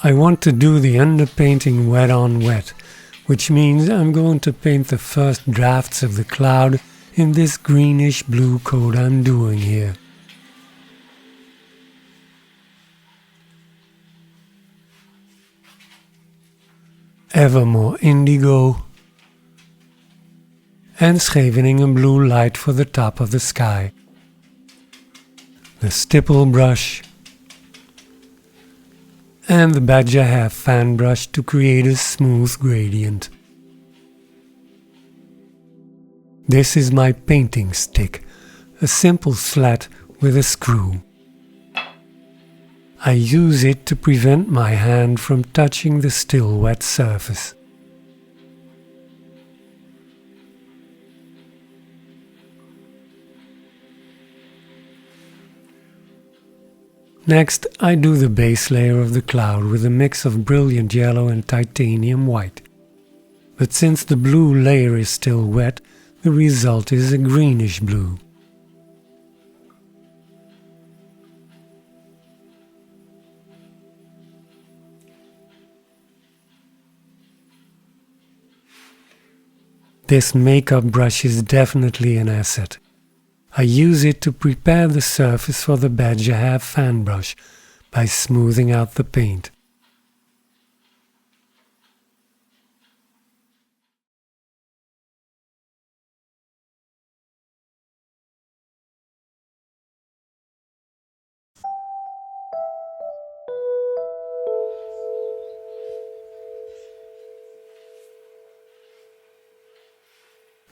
I want to do the underpainting wet on wet, which means I'm going to paint the first drafts of the cloud in this greenish blue coat I'm doing here. Ever more indigo, and Scheveningen blue light for the top of the sky. The stipple brush and the badger hair fan brush to create a smooth gradient. This is my painting stick, a simple slat with a screw. I use it to prevent my hand from touching the still wet surface. Next, I do the base layer of the cloud with a mix of brilliant yellow and titanium white. But since the blue layer is still wet, the result is a greenish blue. This makeup brush is definitely an asset. I use it to prepare the surface for the badger hair fan brush by smoothing out the paint.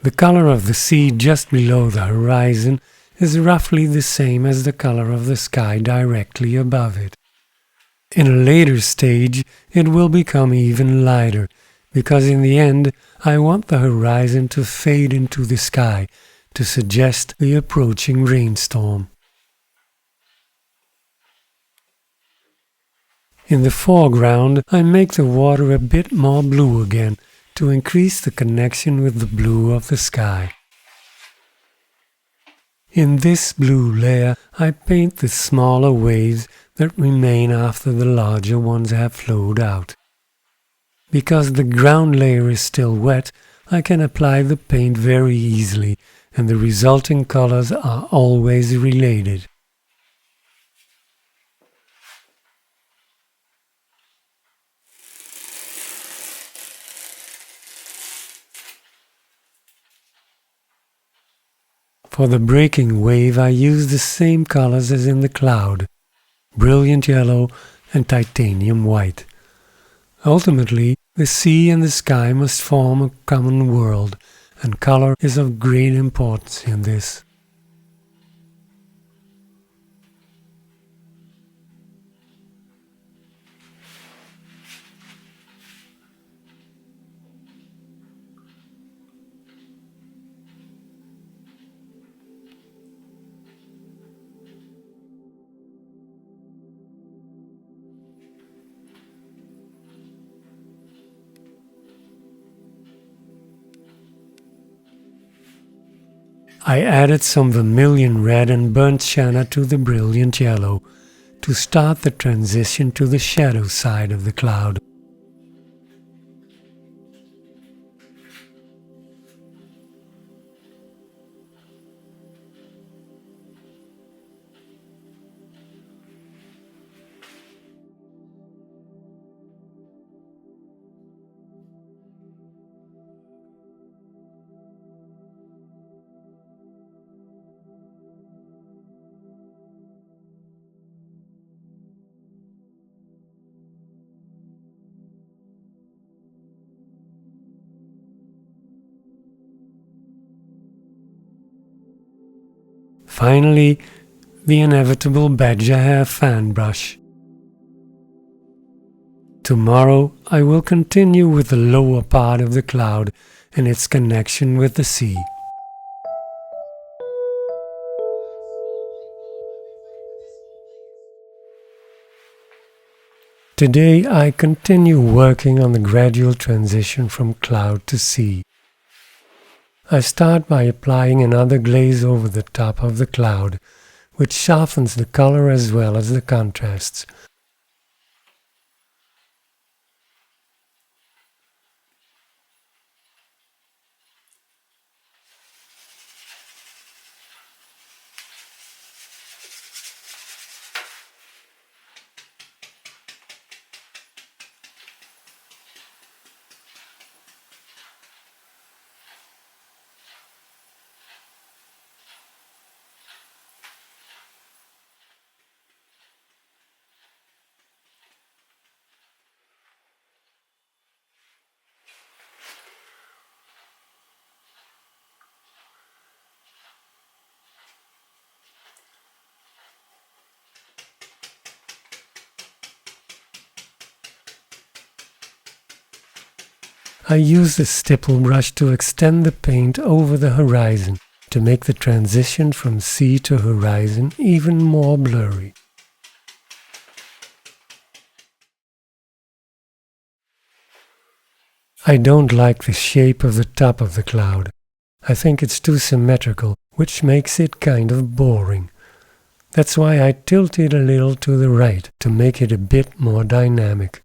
The color of the sea just below the horizon is roughly the same as the color of the sky directly above it. In a later stage it will become even lighter, because in the end I want the horizon to fade into the sky to suggest the approaching rainstorm. In the foreground I make the water a bit more blue again, to increase the connection with the blue of the sky. In this blue layer I paint the smaller waves that remain after the larger ones have flowed out. Because the ground layer is still wet, I can apply the paint very easily, and the resulting colors are always related. For the breaking wave I use the same colors as in the cloud, brilliant yellow and titanium white. Ultimately, the sea and the sky must form a common world, and color is of great importance in this. I added some vermilion red and burnt sienna to the brilliant yellow to start the transition to the shadow side of the cloud. Finally, the inevitable badger hair fan brush. Tomorrow I will continue with the lower part of the cloud and its connection with the sea. Today I continue working on the gradual transition from cloud to sea. I start by applying another glaze over the top of the cloud, which softens the color as well as the contrasts. I use the stipple brush to extend the paint over the horizon to make the transition from sea to horizon even more blurry. I don't like the shape of the top of the cloud. I think it's too symmetrical, which makes it kind of boring. That's why I tilt it a little to the right to make it a bit more dynamic.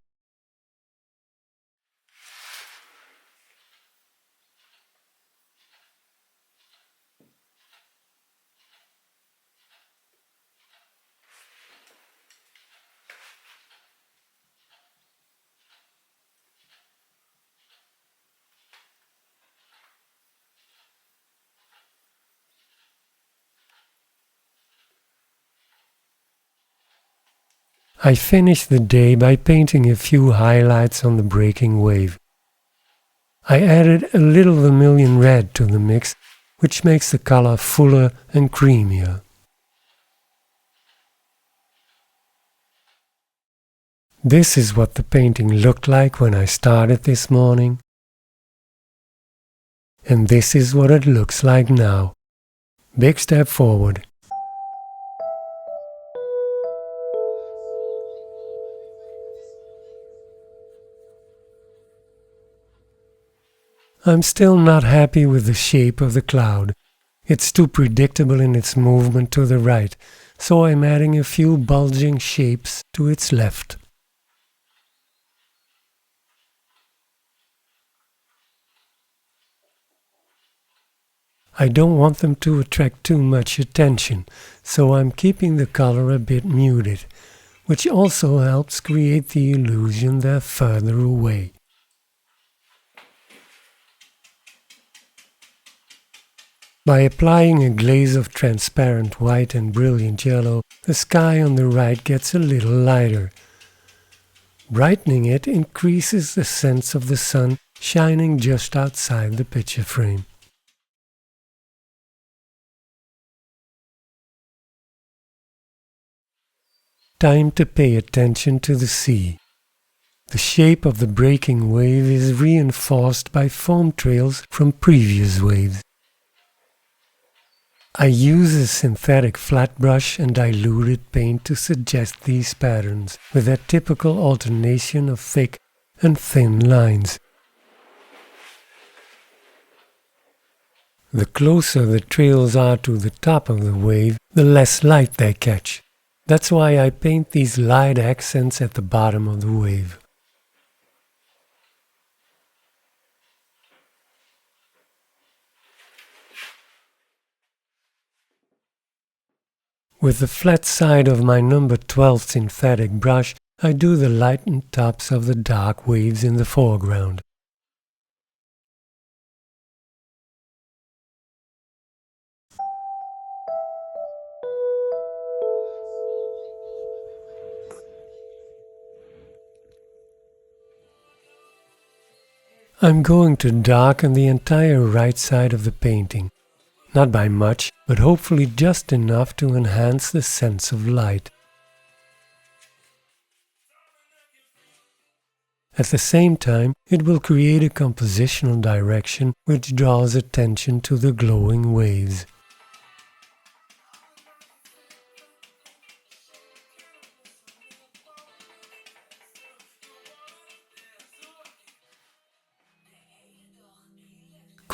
I finished the day by painting a few highlights on the breaking wave. I added a little vermilion red to the mix, which makes the color fuller and creamier. This is what the painting looked like when I started this morning. And this is what it looks like now. Big step forward. I'm still not happy with the shape of the cloud. It's too predictable in its movement to the right, so I'm adding a few bulging shapes to its left. I don't want them to attract too much attention, so I'm keeping the color a bit muted, which also helps create the illusion they're further away. By applying a glaze of transparent white and brilliant yellow, the sky on the right gets a little lighter. Brightening it increases the sense of the sun shining just outside the picture frame. Time to pay attention to the sea. The shape of the breaking wave is reinforced by foam trails from previous waves. I use a synthetic flat brush and diluted paint to suggest these patterns, with their typical alternation of thick and thin lines. The closer the trails are to the top of the wave, the less light they catch. That's why I paint these light accents at the bottom of the wave. With the flat side of my number 12 synthetic brush, I do the lightened tops of the dark waves in the foreground. I'm going to darken the entire right side of the painting. Not by much, but hopefully just enough to enhance the sense of light. At the same time, it will create a compositional direction which draws attention to the glowing waves.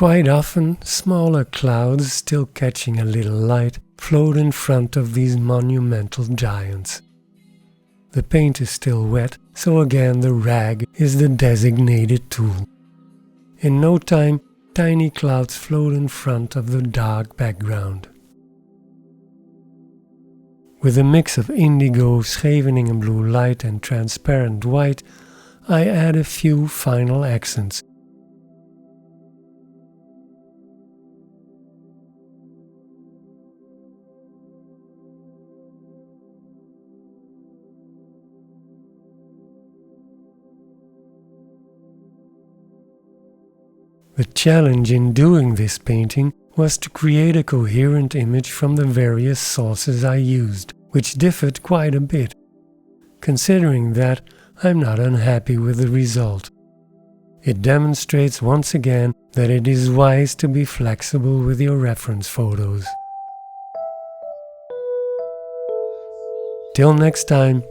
Quite often, smaller clouds, still catching a little light, float in front of these monumental giants. The paint is still wet, so again the rag is the designated tool. In no time, tiny clouds float in front of the dark background. With a mix of indigo, Scheveningen blue light and transparent white, I add a few final accents. The challenge in doing this painting was to create a coherent image from the various sources I used, which differed quite a bit. Considering that, I'm not unhappy with the result. It demonstrates once again that it is wise to be flexible with your reference photos. Till next time.